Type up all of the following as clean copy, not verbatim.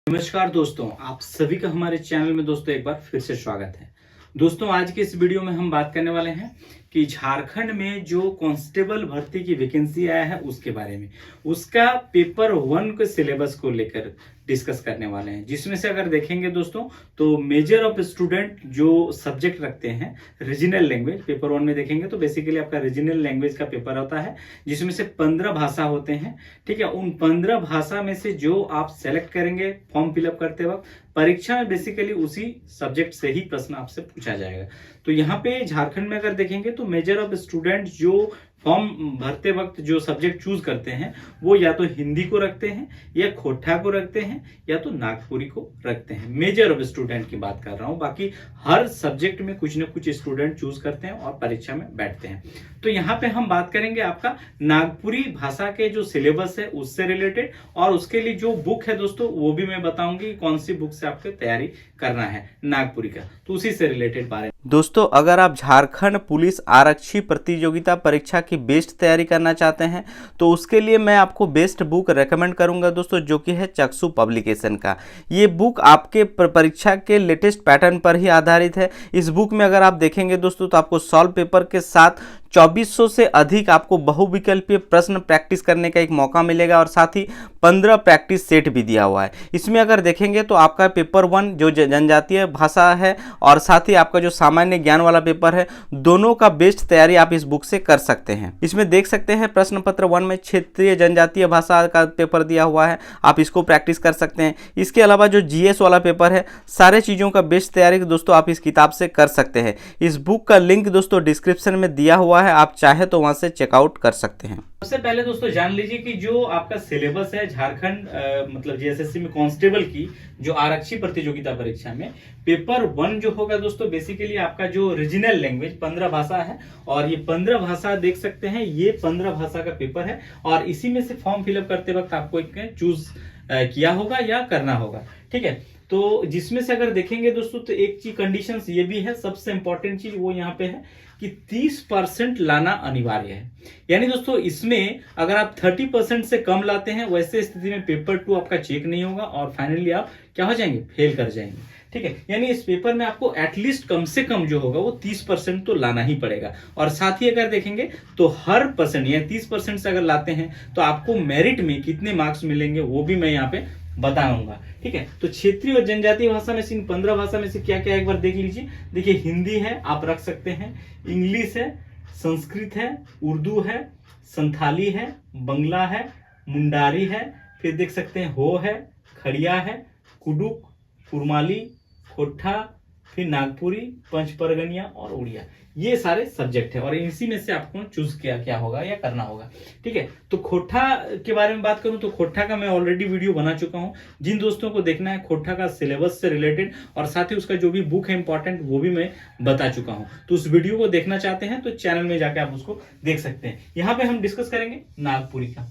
नमस्कार दोस्तों, आप सभी का हमारे चैनल में दोस्तों एक बार फिर से स्वागत है। दोस्तों आज के इस वीडियो में हम बात करने वाले हैं कि झारखंड में जो कांस्टेबल भर्ती की वैकेंसी आया है उसके बारे में, उसका पेपर 1 के सिलेबस को लेकर डिस्कस करने वाले हैं। जिसमें से अगर देखेंगे दोस्तों तो मेजर ऑफ स्टूडेंट जो सब्जेक्ट रखते हैं रीजनल लैंग्वेज, पेपर 1 में देखेंगे तो बेसिकली आपका रीजनल लैंग्वेज का पेपर होता है जिसमें से 15 भाषा होते हैं। ठीक है, उन 15 भाषा में से जो आप सेलेक्ट करेंगे फॉर्म फिलअप करते वक्त, परीक्षा में बेसिकली उसी सब्जेक्ट से ही प्रश्न आपसे पूछा जाएगा। तो यहाँ पे झारखंड में अगर देखेंगे तो मेजर ऑफ स्टूडेंट जो फॉर्म भरते वक्त जो सब्जेक्ट चूज करते हैं वो या तो हिंदी को रखते हैं या खोटा को रखते हैं या तो नागपुरी को रखते हैं। मेजर ऑफ स्टूडेंट की बात कर रहा हूं, बाकी हर सब्जेक्ट में कुछ ना कुछ स्टूडेंट चूज करते हैं और परीक्षा में बैठते हैं। तो यहाँ पे हम बात करेंगे आपका नागपुरी भाषा के जो सिलेबस है उससे रिलेटेड, और उसके लिए जो बुक है दोस्तों वो भी मैं बताऊंगी कौन सी बुक से आपको तैयारी करना है नागपुरी का, तो उसी से रिलेटेड बारे में। दोस्तों अगर आप झारखंड पुलिस आरक्षी प्रतियोगिता परीक्षा की बेस्ट तैयारी करना चाहते हैं तो उसके लिए मैं आपको बेस्ट बुक रेकमेंड करूंगा दोस्तों, जो कि है चक्षु पब्लिकेशन का। ये बुक आपके परीक्षा के लेटेस्ट पैटर्न पर ही आधारित है। इस बुक में अगर आप देखेंगे दोस्तों तो आपको सॉल्व पेपर के साथ 2400 से अधिक आपको बहुविकल्पीय प्रश्न प्रैक्टिस करने का एक मौका मिलेगा और साथ ही 15 प्रैक्टिस सेट भी दिया हुआ है। इसमें अगर देखेंगे तो आपका पेपर 1 जो जनजातीय भाषा है और साथ ही आपका जो सामान्य ज्ञान वाला पेपर है, दोनों का बेस्ट तैयारी आप इस बुक से कर सकते हैं। इसमें देख सकते हैं प्रश्न पत्र 1 में क्षेत्रीय जनजातीय भाषा का पेपर दिया हुआ है, आप इसको प्रैक्टिस कर सकते हैं। इसके अलावा जो जीएस वाला पेपर है, सारे चीज़ों का बेस्ट तैयारी दोस्तों आप इस किताब से कर सकते हैं। इस बुक का लिंक दोस्तों डिस्क्रिप्शन में दिया हुआ है, आप चाहे तो वहां से चेकआउट कर सकते हैं। सबसे पहले दोस्तों जान लीजिए कि जो आपका सिलेबस है झारखंड मतलब जीएसएससी में कांस्टेबल की जो आरक्षी प्रतियोगिता परीक्षा में पेपर 1 जो होगा दोस्तों, बेसिकली आपका जो रीजनल लैंग्वेज 15 भाषा है, और ये 15 भाषा देख सकते हैं, ये 15 भाषा का पेपर है और इसी में से फॉर्म फिलअप करते वक्त आपको एक चूज किया होगा या करना होगा। ठीक है, तो जिसमें से अगर देखेंगे दोस्तों तो एक चीज कंडीशंस ये भी है, सबसे इंपॉर्टेंट चीज वो यहाँ पे है कि 30% लाना अनिवार्य है। यानी दोस्तों इसमें अगर आप 30% से कम लाते हैं, वैसे स्थिति में पेपर 2 आपका चेक नहीं होगा और फाइनली आप क्या हो जाएंगे, फेल कर जाएंगे। ठीक है, यानी इस पेपर में आपको एटलीस्ट कम से कम जो होगा वो 30% तो लाना ही पड़ेगा। और साथ ही अगर देखेंगे तो हर परसेंट या 30% से अगर लाते हैं तो आपको मेरिट में कितने मार्क्स मिलेंगे वो भी मैं यहाँ पे बताऊंगा। ठीक है, तो क्षेत्रीय और जनजातीय भाषा में से इन 15 भाषा में से क्या क्या एक बार देख लीजिए। देखिए हिंदी है, आप रख सकते हैं, इंग्लिश है, संस्कृत है, उर्दू है, संथाली है, बंगला है, मुंडारी है, फिर देख सकते हैं हो है, खड़िया है, कुडुक, कुरमाली, खोटा, फिर नागपुरी, पंचपरगनिया और उड़िया, ये सारे सब्जेक्ट है और इसी में से आपको चूज क्या होगा या करना होगा। ठीक है, तो खोटा के बारे में बात करूं तो खोटा का मैं ऑलरेडी वीडियो बना चुका हूं। जिन दोस्तों को देखना है खोटा का सिलेबस से रिलेटेड और साथ ही उसका जो भी बुक है इंपॉर्टेंट वो भी मैं बता चुका हूं, तो उस वीडियो को देखना चाहते हैं तो चैनल में जाकर आप उसको देख सकते हैं। यहाँ पे हम डिस्कस करेंगे नागपुरी का।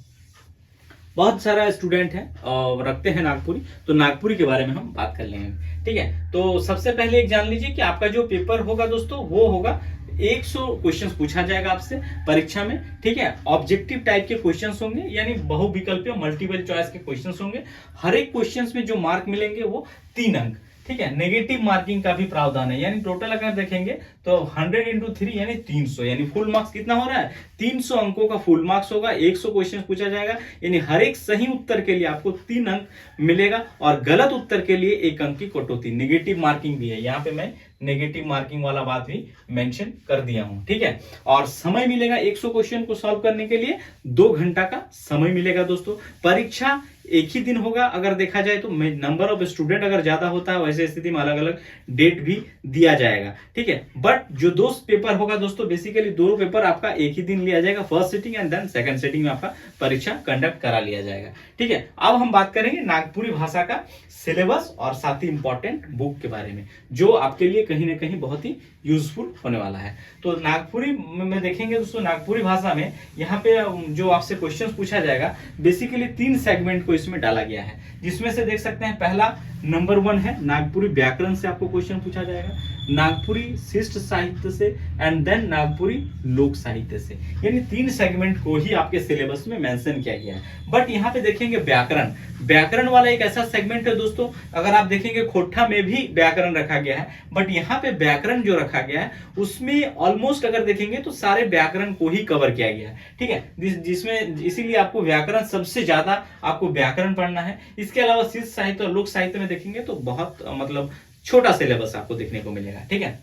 बहुत सारा स्टूडेंट है और रखते हैं नागपुरी, तो नागपुरी के बारे में हम बात कर लेंगे। ठीक है, तो सबसे पहले एक जान लीजिए कि आपका जो पेपर होगा दोस्तों वो होगा 100 क्वेश्चंस पूछा जाएगा आपसे परीक्षा में। ठीक है, ऑब्जेक्टिव टाइप के क्वेश्चंस होंगे, यानी बहुविकल्पीय मल्टीपल चॉइस के क्वेश्चंस होंगे। हर एक क्वेश्चंस में जो मार्क मिलेंगे वो 3 अंक। ठीक है, नेगेटिव मार्किंग का भी प्रावधान है, यानी टोटल अगर देखेंगे तो 100 × 3 यानी 300, यानी फुल मार्क्स कितना हो रहा है, 300 अंकों का फुल मार्क्स होगा। 100 क्वेश्चन पूछा जाएगा, यानी हर एक सही उत्तर के लिए आपको 3 अंक मिलेगा और गलत उत्तर के लिए 1 अंक की कटौती। नेगेटिव मार्किंग भी है, यहाँ पे मैं नेगेटिव मार्किंग वाला बात भी मेंशन कर दिया हूं। ठीक है, और समय मिलेगा 100 क्वेश्चन को सॉल्व करने के लिए 2 घंटा का समय मिलेगा दोस्तों। परीक्षा एक ही दिन होगा, अगर देखा जाए तो नंबर ऑफ स्टूडेंट अगर ज्यादा होता है वैसे स्थिति में अलग अलग डेट भी दिया जाएगा। ठीक है, बट जो 2 पेपर होगा दोस्तों, बेसिकली 2 पेपर आपका एक ही दिन लिया जाएगा, first sitting and then second sitting में आपका परीक्षा कंडक्ट करा लिया जाएगा। ठीक है, अब हम बात करेंगे नागपुरी भाषा का सिलेबस और साथ ही इंपॉर्टेंट बुक के बारे में, जो आपके लिए कहीं ना कहीं बहुत ही यूजफुल होने वाला है। तो नागपुरी में देखेंगे दोस्तों, नागपुरी भाषा में यहाँ पे जो आपसे क्वेश्चन पूछा जाएगा, बेसिकली 3 सेगमेंट को इसमें डाला गया है, जिसमें से देख सकते हैं पहला नंबर 1 है नागपुरी व्याकरण से आपको क्वेश्चन पूछा जाएगा। नागपुरी शिष्ट साहित्य से एंड देन नागपुरी लोक साहित्य से। यानी 3 सेगमेंट को ही आपके सिलेबस में मेंशन किया गया है। बट यहाँ पे देखेंगे व्याकरण, व्याकरण वाला एक ऐसा सेगमेंट है दोस्तों, अगर आप देखेंगे खोट्ठा में भी व्याकरण रखा गया है, बट यहाँ पे व्याकरण जो रखा गया है उसमें ऑलमोस्ट अगर देखेंगे तो सारे व्याकरण को ही कवर किया गया है। ठीक है, जिसमें इसीलिए आपको व्याकरण सबसे ज्यादा आपको व्याकरण पढ़ना है। इसके अलावा शिष्ट साहित्य और लोक साहित्य में देखेंगे तो बहुत मतलब छोटा सिलेबस आपको देखने को मिलेगा। ठीक है,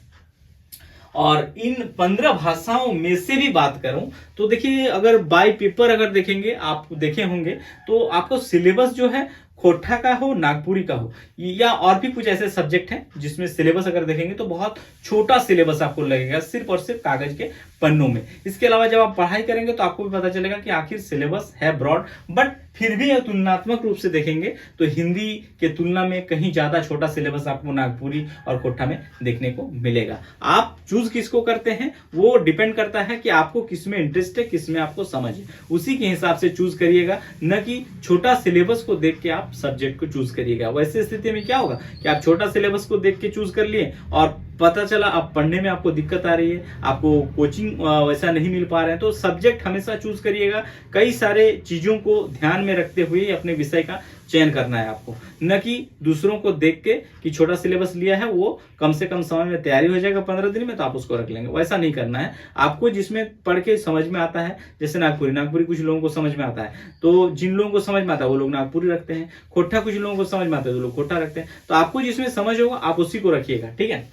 और इन 15 भाषाओं में से भी बात करूं तो देखिए, अगर बाय पेपर अगर देखेंगे, आप देखे होंगे तो आपको सिलेबस जो है खोट्ठा का हो, नागपुरी का हो, या और भी कुछ ऐसे सब्जेक्ट हैं जिसमें सिलेबस अगर देखेंगे तो बहुत छोटा सिलेबस आपको लगेगा सिर्फ और सिर्फ कागज के पन्नों में। इसके अलावा जब आप पढ़ाई करेंगे तो आपको भी पता चलेगा कि आखिर सिलेबस है ब्रॉड, बट फिर भी तुलनात्मक रूप से देखेंगे तो हिंदी के तुलना में कहीं ज्यादा छोटा सिलेबस आपको नागपुरी और खोट्ठा में देखने को मिलेगा। आप चूज किसको करते हैं वो डिपेंड करता है कि आपको किसमें इंटरेस्ट है, किसमें आपको समझ है, उसी के हिसाब से चूज करिएगा, न कि छोटा सिलेबस को देख के आप सब्जेक्ट को चूज करिएगा। वैसे स्थिति में क्या होगा कि आप छोटा सिलेबस को देख के चूज कर लिए और पता चला आप पढ़ने में आपको दिक्कत आ रही है, आपको कोचिंग वैसा नहीं मिल पा रहे हैं, तो सब्जेक्ट हमेशा चूज करिएगा। कई सारे चीजों को ध्यान में रखते हुए अपने विषय का चयन करना है आपको, न कि दूसरों को देख के कि छोटा सिलेबस लिया है वो कम से कम समय में तैयारी हो जाएगा 15 दिन में तो आप उसको रख लेंगे, वैसा नहीं करना है। आपको जिसमें पढ़ के समझ में आता है, जैसे नागपुरी कुछ लोगों को समझ में आता है तो जिन लोगों को समझ में आता है वो लोग नागपुरी रखते हैं, खोट्ठा कुछ लोगों को समझ में आता है तो लोग खोट्ठा रखते हैं। तो आपको जिसमें समझ होगा आप उसी को रखिएगा। ठीक है,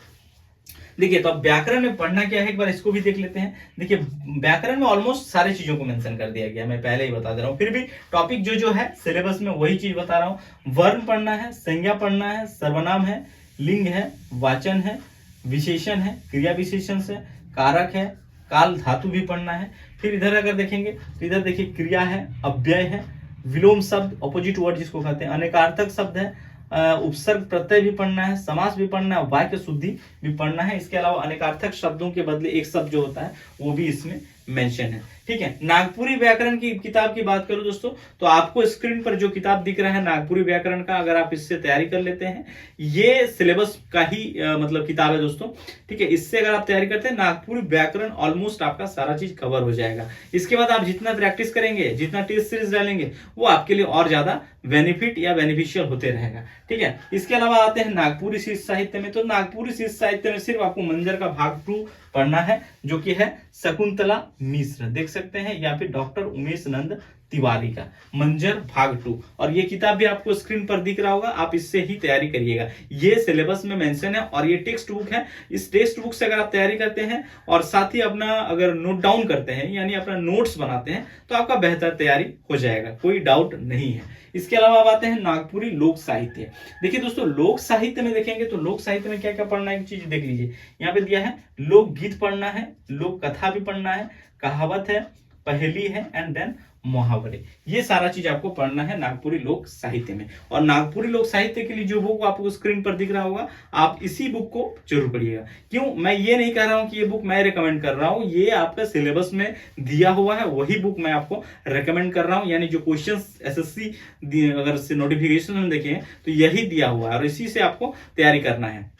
देखिए तो अब व्याकरण में पढ़ना क्या है एक बार इसको भी देख लेते हैं। देखिए व्याकरण में ऑलमोस्ट सारी चीजों को मेंशन कर दिया गया, मैं पहले ही बता दे रहा हूँ, फिर भी टॉपिक जो है सिलेबस में वही चीज बता रहा हूँ। वर्ण पढ़ना है, संज्ञा पढ़ना है, सर्वनाम है, लिंग है, वाचन है, विशेषण है, क्रिया विशेषण से, कारक है, काल धातु भी पढ़ना है। फिर इधर अगर देखेंगे तो इधर देखिए क्रिया है, अव्यय है, विलोम शब्द ऑपोजिट वर्ड जिसको कहते हैं, अनेकार्थक शब्द है, उपसर्ग प्रत्यय भी पढ़ना है, समास भी पढ़ना है, वाक्य शुद्धि भी पढ़ना है। इसके अलावा अनेकार्थक शब्दों के बदले एक शब्द जो होता है वो भी इसमें मेंशन है। ठीक है, नागपुरी व्याकरण की किताब की बात करूं दोस्तों तो आपको स्क्रीन पर जो किताब दिख रहा है नागपुरी व्याकरण का, अगर आप इससे तैयारी कर लेते हैं, ये सिलेबस का ही मतलब किताब है दोस्तों। ठीक है, इससे अगर आप तैयारी करते हैं नागपुरी व्याकरण ऑलमोस्ट आपका सारा चीज कवर हो जाएगा। इसके बाद आप जितना प्रैक्टिस करेंगे, जितना टेस्ट सीरीज डालेंगे वो आपके लिए और ज्यादा बेनिफिट या बेनिफिशियल होते रहेगा। ठीक है, इसके अलावा आते हैं नागपुरी शिष्ट साहित्य में। तो नागपुरी शिष्ट साहित्य में सिर्फ आपको मंजर का भाग 2 पढ़ना है जो कि है शकुंतला मिश्र, देख सकते हैं, या फिर डॉक्टर उमेश नंद तिवारी का मंजर भाग 2, और ये किताब भी आपको स्क्रीन पर दिख रहा होगा, आप इससे ही तैयारी करिएगा। ये सिलेबस में मेंशन है और ये टेक्स्ट बुक है। इस टेक्स्ट बुक से अगर आप तैयारी करते हैं और साथ ही अपना अगर नोट डाउन करते हैं यानी अपना नोट्स बनाते हैं तो आपका बेहतर तैयारी हो जाएगा, कोई डाउट नहीं है। इसके अलावा अब आते हैं नागपुरी लोक साहित्य। देखिए दोस्तों लोक साहित्य में देखेंगे तो लोक साहित्य में क्या क्या पढ़ना है, एक चीज देख लीजिए, यहाँ पे दिया है लोकगीत पढ़ना है, लोक कथा भी पढ़ना है, कहावत है, पहेली है एंड देन मुहावरे, ये सारा चीज आपको पढ़ना है नागपुरी लोक साहित्य में। और नागपुरी लोक साहित्य के लिए जो बुक आपको स्क्रीन पर दिख रहा होगा आप इसी बुक को जरूर पढ़िएगा। क्यों, मैं ये नहीं कह रहा हूं कि ये बुक मैं रिकमेंड कर रहा हूं, ये आपका सिलेबस में दिया हुआ है वही बुक मैं आपको रिकमेंड कर रहा हूं। यानी जो क्वेश्चंस एसएससी अगर से नोटिफिकेशन में देखें तो यही दिया हुआ है और इसी से आपको तैयारी करना है,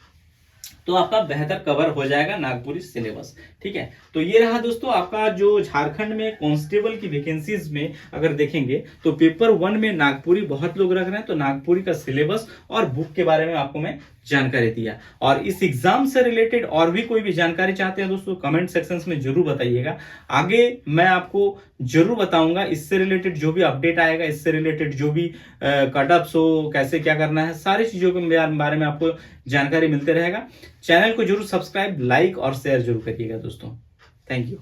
तो आपका बेहतर कवर हो जाएगा नागपुरी सिलेबस। ठीक है, तो ये रहा दोस्तों आपका जो झारखंड में कांस्टेबल की वैकेंसीज में अगर देखेंगे तो पेपर 1 में नागपुरी बहुत लोग रख रहे हैं, तो नागपुरी का सिलेबस और बुक के बारे में आपको मैं जानकारी दिया। और इस एग्जाम से रिलेटेड और भी कोई भी जानकारी चाहते हैं दोस्तों कमेंट सेक्शंस में जरूर बताइएगा, आगे मैं आपको जरूर बताऊंगा इससे रिलेटेड जो भी अपडेट आएगा, इससे रिलेटेड जो भी कट ऑफ्स हो, कैसे क्या करना है, सारी चीजों के बारे में आपको जानकारी मिलते रहेगा। चैनल को जरूर सब्सक्राइब, लाइक और शेयर जरूर करिएगा दोस्तों। Thank you.